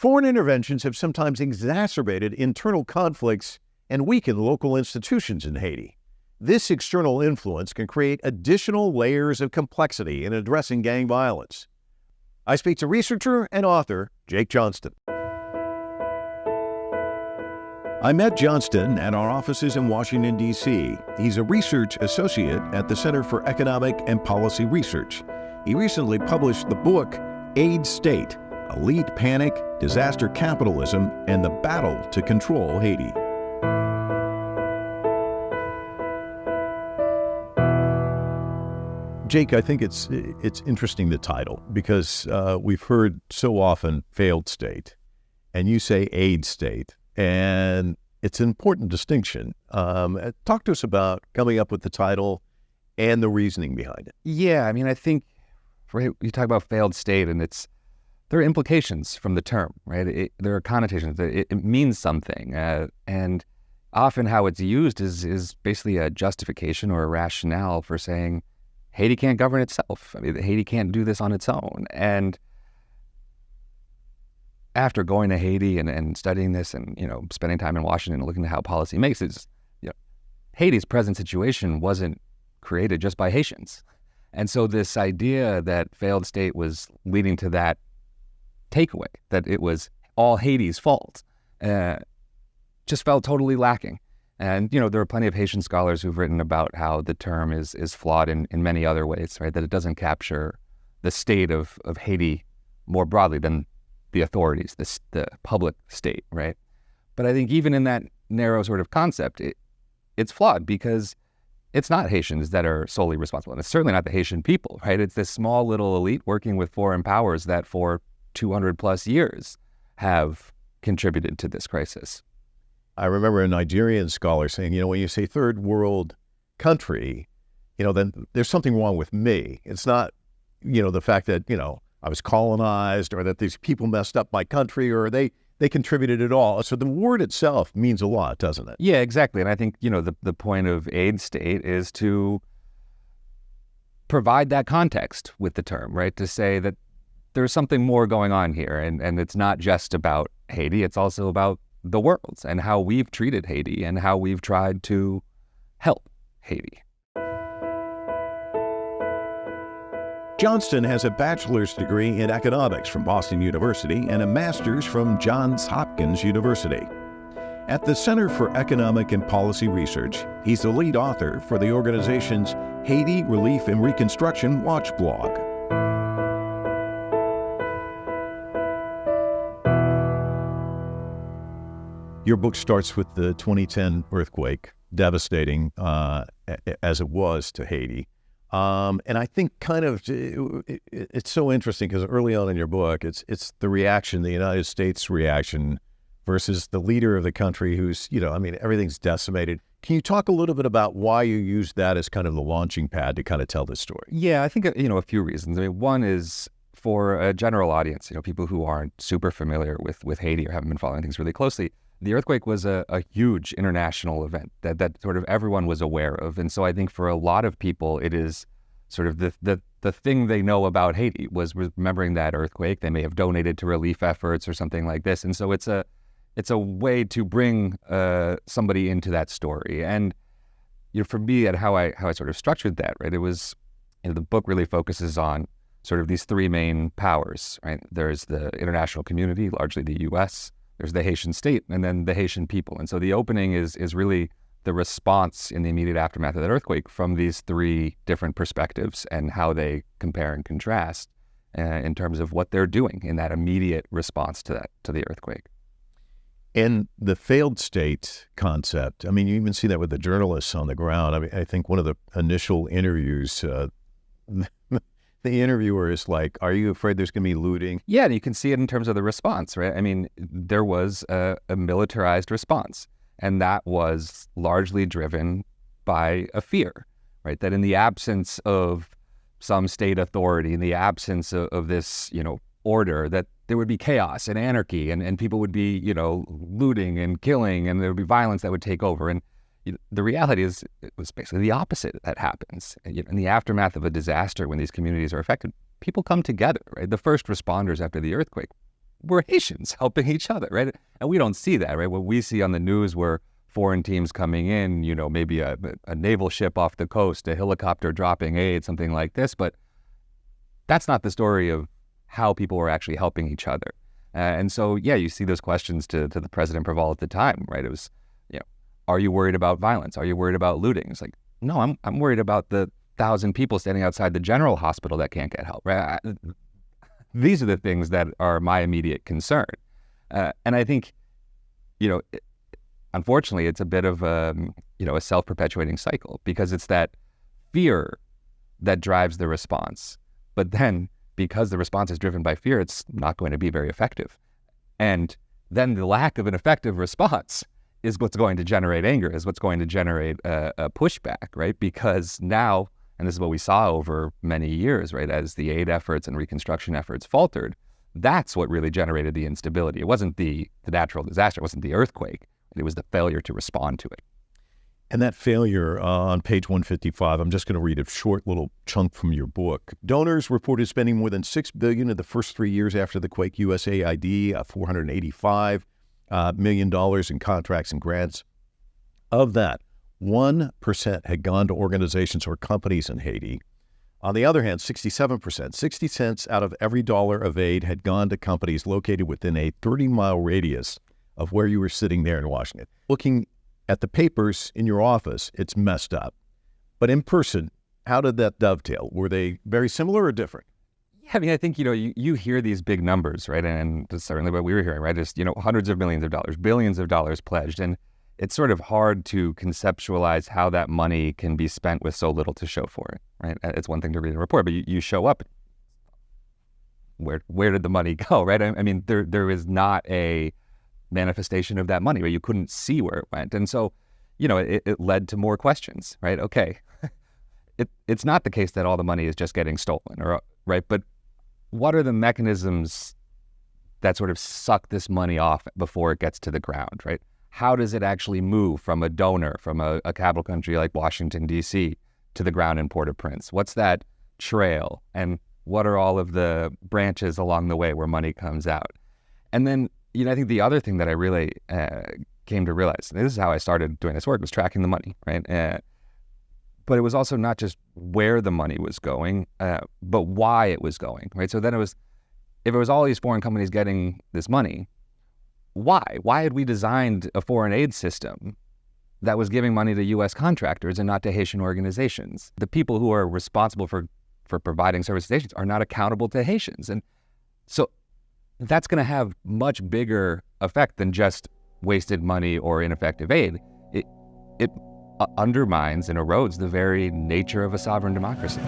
Foreign interventions have sometimes exacerbated internal conflicts and weakened local institutions in Haiti. This external influence can create additional layers of complexity in addressing gang violence. I speak to researcher and author Jake Johnston. I met Johnston at our offices in Washington, D.C. He's a research associate at the Center for Economic and Policy Research. He recently published the book, Aid State: Elite Panic, Disaster Capitalism, and the Battle to Control Haiti. Jake, I think it's interesting, the title, because we've heard so often failed state, and you say aid state, and it's an important distinction. Talk to us about coming up with the title and the reasoning behind it. Yeah, I mean, I think you talk about failed state, and there are implications from the term, right? There are connotations. It means something, and often how it's used is basically a justification or a rationale for saying Haiti can't govern itself. I mean, Haiti can't do this on its own. And after going to Haiti and studying this and, spending time in Washington and looking at how policy makes it, Haiti's present situation wasn't created just by Haitians. And so this idea that failed state was leading to that takeaway, that it was all Haiti's fault, just felt totally lacking. And, there are plenty of Haitian scholars who've written about how the term is flawed in many other ways, right? That it doesn't capture the state of Haiti more broadly than the authorities, the public state, right? But I think even in that narrow sort of concept, it's flawed because it's not Haitians that are solely responsible. And it's certainly not the Haitian people, right? It's this small little elite working with foreign powers that for 200 plus years have contributed to this crisis. I remember a Nigerian scholar saying, when you say third world country, then there's something wrong with me. It's not, the fact that, I was colonized or that these people messed up my country or they contributed at all. So the word itself means a lot, doesn't it? Yeah, exactly. And I think, the point of aid state is to provide that context with the term, right? To say that there's something more going on here. And it's not just about Haiti. It's also about the world and how we've treated Haiti and how we've tried to help Haiti. Johnston has a bachelor's degree in economics from Boston University and a master's from Johns Hopkins University. At the Center for Economic and Policy Research, he's the lead author for the organization's Haiti Relief and Reconstruction Watch blog. Your book starts with the 2010 earthquake, devastating as it was to Haiti. And I think it's so interesting because early on in your book, it's the reaction, the United States reaction versus the leader of the country who's, everything's decimated. Can you talk a little bit about why you used that as kind of the launching pad to kind of tell this story? Yeah, I think, a few reasons. I mean, one is for a general audience, people who aren't super familiar with Haiti or haven't been following things really closely. The earthquake was a huge international event that sort of everyone was aware of. And so I think for a lot of people, it is sort of the thing they know about Haiti was remembering that earthquake. They may have donated to relief efforts or something like this. And so it's a way to bring somebody into that story. And for me, at how I sort of structured that, right, it was, the book really focuses on sort of these three main powers, right? There's the international community, largely the U.S., there's the Haitian state, and then the Haitian people. And so the opening is really the response in the immediate aftermath of that earthquake from these three different perspectives and how they compare and contrast in terms of what they're doing in that immediate response to the earthquake. And the failed state concept, you even see that with the journalists on the ground. I think one of the initial interviews, the interviewer is like, are you afraid there's going to be looting? Yeah, and you can see it in terms of the response, right? There was a militarized response, and that was largely driven by a fear, right? That in the absence of some state authority, in the absence of this, order, that there would be chaos and anarchy and people would be, looting and killing, and there would be violence that would take over. And the reality is it was basically the opposite that happens. In the aftermath of a disaster, when these communities are affected, people come together, right? The first responders after the earthquake were Haitians helping each other, right? And we don't see that, right? What we see on the news were foreign teams coming in, maybe a naval ship off the coast, a helicopter dropping aid, something like this. But that's not the story of how people were actually helping each other. And so, yeah, you see those questions to the President Preval at the time, right? It was, are you worried about violence? Are you worried about looting? It's like, no, I'm worried about the 1,000 people standing outside the general hospital that can't get help, right? These are the things that are my immediate concern. And I think, unfortunately, it's a bit of a self-perpetuating cycle, because it's that fear that drives the response. But then, because the response is driven by fear, it's not going to be very effective. And then the lack of an effective response is what's going to generate anger, is what's going to generate a pushback, right? Because now, and this is what we saw over many years, right, as the aid efforts and reconstruction efforts faltered, that's what really generated the instability. It wasn't the natural disaster, it wasn't the earthquake, it was the failure to respond to it. And that failure on page 155, I'm just going to read a short little chunk from your book. Donors reported spending more than $6 billion in the first 3 years after the quake. USAID, $485 million in contracts and grants. Of that, 1% had gone to organizations or companies in Haiti. On the other hand, 67%, 60 cents out of every dollar of aid had gone to companies located within a 30-mile radius of where you were sitting there in Washington. Looking at the papers in your office, it's messed up. But in person, how did that dovetail? Were they very similar or different? Yeah, I mean, I think, you hear these big numbers, right? And that's certainly what we were hearing, right? Just, hundreds of millions of dollars, billions of dollars pledged. And it's sort of hard to conceptualize how that money can be spent with so little to show for it, right? It's one thing to read a report, but you show up, where did the money go, right? I mean, there is not a manifestation of that money, right? You couldn't see where it went. And so, it led to more questions, right? Okay, it's not the case that all the money is just getting stolen, right? But what are the mechanisms that sort of suck this money off before it gets to the ground, right? How does it actually move from a donor, from a capital country like Washington, D.C., to the ground in Port-au-Prince? What's that trail? And what are all of the branches along the way where money comes out? And then, I think the other thing that I really came to realize, and this is how I started doing this work, was tracking the money, right? But it was also not just where the money was going, but why it was going, right? So then if it was all these foreign companies getting this money, why? Why had we designed a foreign aid system that was giving money to U.S. contractors and not to Haitian organizations? The people who are responsible for providing services to Haitians are not accountable to Haitians. And so that's going to have much bigger effect than just wasted money or ineffective aid. It undermines and erodes the very nature of a sovereign democracy.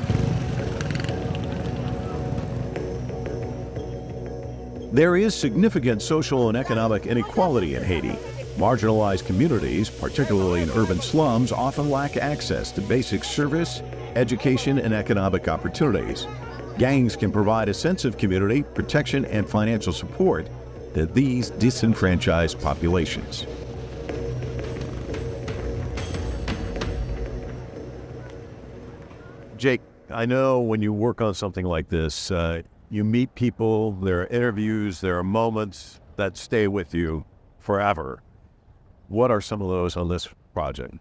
There is significant social and economic inequality in Haiti. Marginalized communities, particularly in urban slums, often lack access to basic service, education, and economic opportunities. Gangs can provide a sense of community, protection, and financial support to these disenfranchised populations. Jake, I know when you work on something like this, you meet people, there are interviews, there are moments that stay with you forever. What are some of those on this project?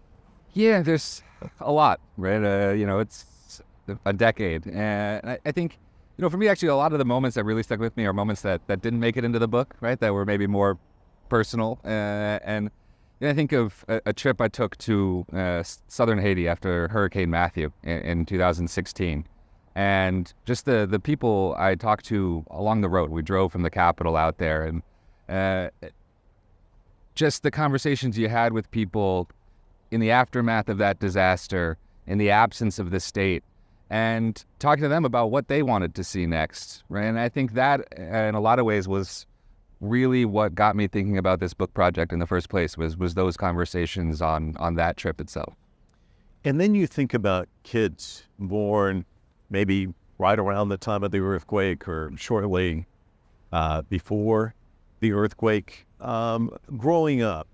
Yeah, there's a lot, right? It's a decade. And I think, for me, actually, a lot of the moments that really stuck with me are moments that didn't make it into the book, right? That were maybe more personal. And I think of a trip I took to southern Haiti after Hurricane Matthew in 2016. And just the people I talked to along the road. We drove from the capital out there, and just the conversations you had with people in the aftermath of that disaster, in the absence of the state, and talking to them about what they wanted to see next, right? And I think that, in a lot of ways, was really what got me thinking about this book project in the first place, was those conversations on that trip itself. And then you think about kids born maybe right around the time of the earthquake or shortly before the earthquake, growing up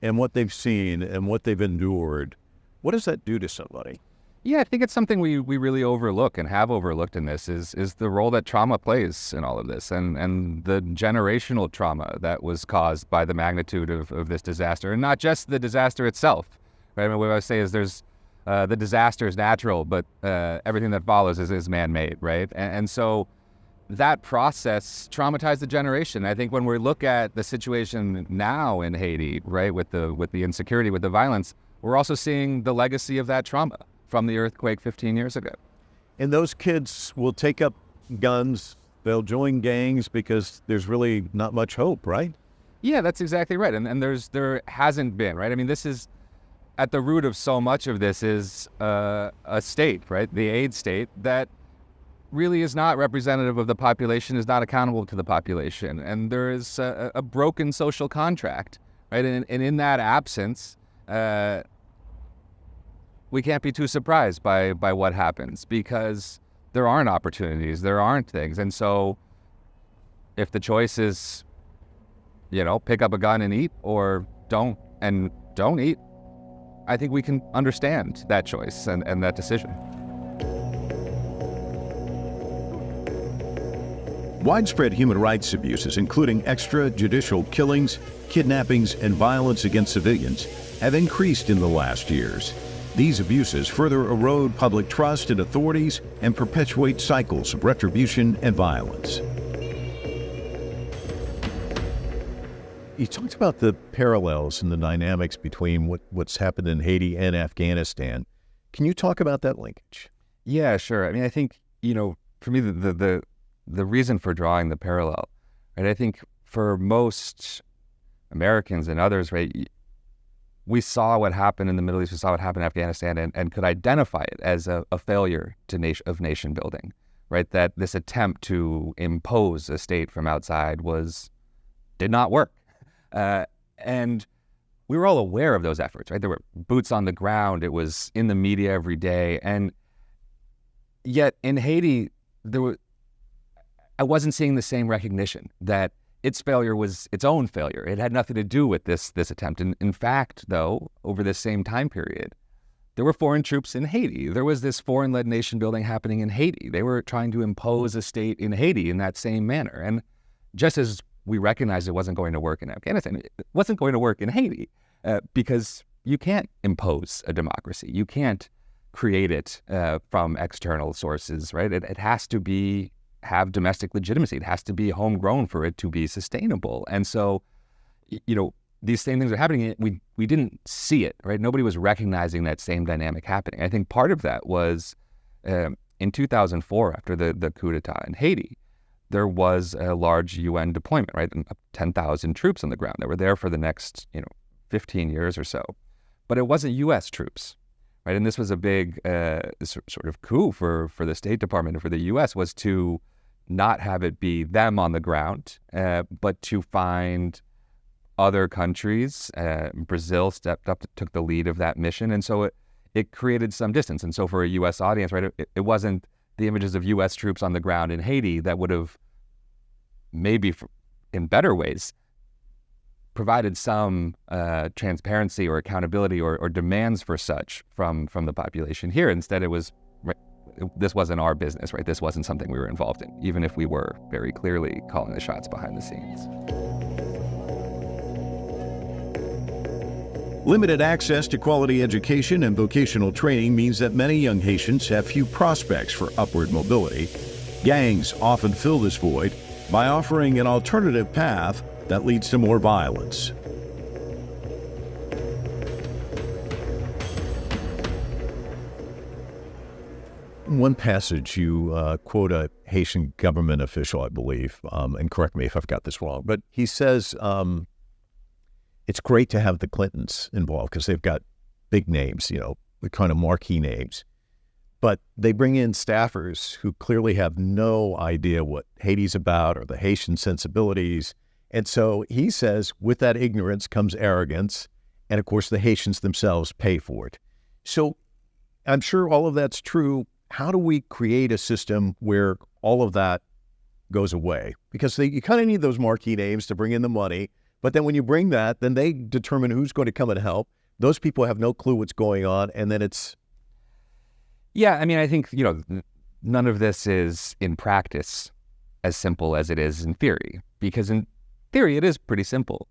and what they've seen and what they've endured. What does that do to somebody? Yeah, I think it's something we really overlook and have overlooked in this is the role that trauma plays in all of this and the generational trauma that was caused by the magnitude of this disaster, and not just the disaster itself. Right? I mean, what I say is there's the disaster is natural, but everything that follows is man-made, right? And so that process traumatized the generation. I think when we look at the situation now in Haiti, right, with the insecurity, with the violence, we're also seeing the legacy of that trauma from the earthquake 15 years ago. And those kids will take up guns, they'll join gangs because there's really not much hope, right? Yeah, that's exactly right. And there hasn't been, right? I mean, this is at the root of so much of this is a state, right? The aid state that really is not representative of the population, is not accountable to the population. And there is a broken social contract, right? And in that absence, we can't be too surprised by what happens because there aren't opportunities, there aren't things. And so if the choice is, pick up a gun and eat or don't eat, I think we can understand that choice and that decision. Widespread human rights abuses, including extrajudicial killings, kidnappings, and violence against civilians, have increased in the last years. These abuses further erode public trust in authorities and perpetuate cycles of retribution and violence. You talked about the parallels and the dynamics between what's happened in Haiti and Afghanistan. Can you talk about that linkage? Yeah, sure. I mean, I think, for me, the reason for drawing the parallel, right, I think for most Americans and others, right, we saw what happened in the Middle East, we saw what happened in Afghanistan, and could identify it as a failure of nation building, right? That this attempt to impose a state from outside did not work. And we were all aware of those efforts, right? There were boots on the ground. It was in the media every day. And yet in Haiti, I wasn't seeing the same recognition that its failure was its own failure. It had nothing to do with this attempt. And in fact, though, over this same time period, there were foreign troops in Haiti. There was this foreign-led nation building happening in Haiti. They were trying to impose a state in Haiti in that same manner. And just as we recognized it wasn't going to work in Afghanistan, it wasn't going to work in Haiti because you can't impose a democracy. You can't create it from external sources, right? It has to have domestic legitimacy. It has to be homegrown for it to be sustainable. And so, these same things are happening. We didn't see it, right? Nobody was recognizing that same dynamic happening. I think part of that was in 2004, after the coup d'etat in Haiti, there was a large UN deployment, right? 10,000 troops on the ground that were there for the next, 15 years or so. But it wasn't U.S. troops, right? And this was a big sort of coup for the State Department and for the U.S. was to not have it be them on the ground, but to find other countries. Brazil stepped up, took the lead of that mission. And so it created some distance. And so for a U.S. audience, right, it wasn't the images of U.S. troops on the ground in Haiti that would have maybe in better ways provided some transparency or accountability or demands for such from the population here. Instead, it was, right, this wasn't our business, right? This wasn't something we were involved in, even if we were very clearly calling the shots behind the scenes. Limited access to quality education and vocational training means that many young Haitians have few prospects for upward mobility. Gangs often fill this void by offering an alternative path that leads to more violence. In one passage, you quote a Haitian government official, I believe, and correct me if I've got this wrong, but he says it's great to have the Clintons involved because they've got big names, the kind of marquee names. But they bring in staffers who clearly have no idea what Haiti's about or the Haitian sensibilities. And so he says, with that ignorance comes arrogance. And of course, the Haitians themselves pay for it. So I'm sure all of that's true. How do we create a system where all of that goes away? Because you kind of need those marquee names to bring in the money. But then when you bring that, then they determine who's going to come and help. Those people have no clue what's going on. And then it's... Yeah, I mean, I think, none of this is in practice as simple as it is in theory, because in theory, it is pretty simple.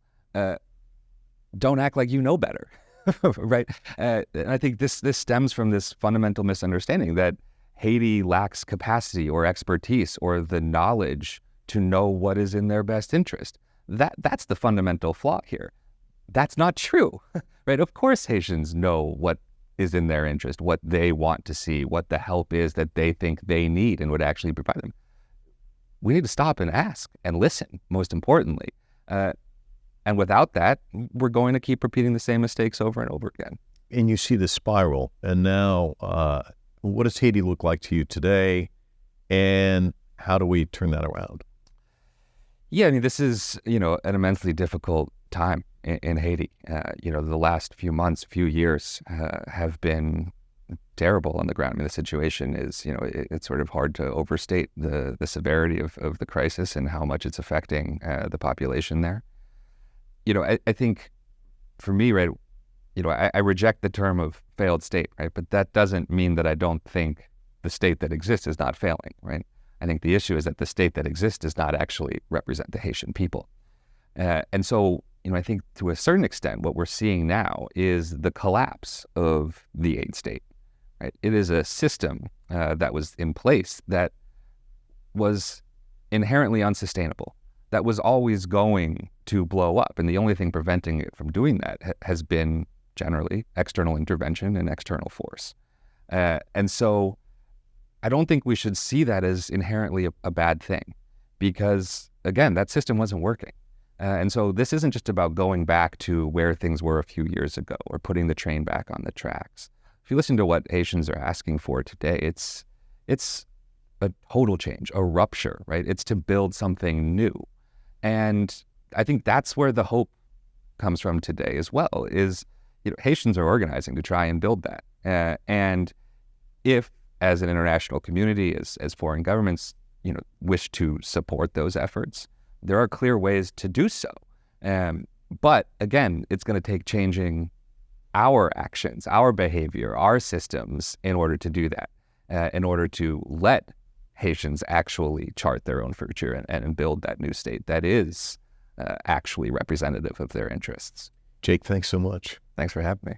Don't act like you know better, right? And I think this stems from this fundamental misunderstanding that Haiti lacks capacity or expertise or the knowledge to know what is in their best interest. That's the fundamental flaw here. That's not true, right? Of course, Haitians know what is in their interest, what they want to see, what the help is that they think they need and would actually provide them. We need to stop and ask and listen, most importantly. And without that, we're going to keep repeating the same mistakes over and over again. And you see the spiral. And now, what does Haiti look like to you today? And how do we turn that around? Yeah, I mean, this is, an immensely difficult time in Haiti. The last few months, few years have been terrible on the ground. I mean, the situation is, it's sort of hard to overstate the severity of the crisis and how much it's affecting the population there. I think for me, right, I reject the term of failed state, right? But that doesn't mean that I don't think the state that exists is not failing, right? I think the issue is that the state that exists does not actually represent the Haitian people. And so, I think to a certain extent, what we're seeing now is the collapse of the aid state, right? It is a system that was in place that was inherently unsustainable, that was always going to blow up. And the only thing preventing it from doing that has been generally external intervention and external force. And so I don't think we should see that as inherently a bad thing because, again, that system wasn't working. And so this isn't just about going back to where things were a few years ago or putting the train back on the tracks. If you listen to what Haitians are asking for today, it's a total change, a rupture, right? It's to build something new. And I think that's where the hope comes from today as well, is Haitians are organizing to try and build that. And if, as an international community, as foreign governments, wish to support those efforts, there are clear ways to do so. But again, it's going to take changing our actions, our behavior, our systems in order to do that, in order to let Haitians actually chart their own future and build that new state that is actually representative of their interests. Jake, thanks so much. Thanks for having me.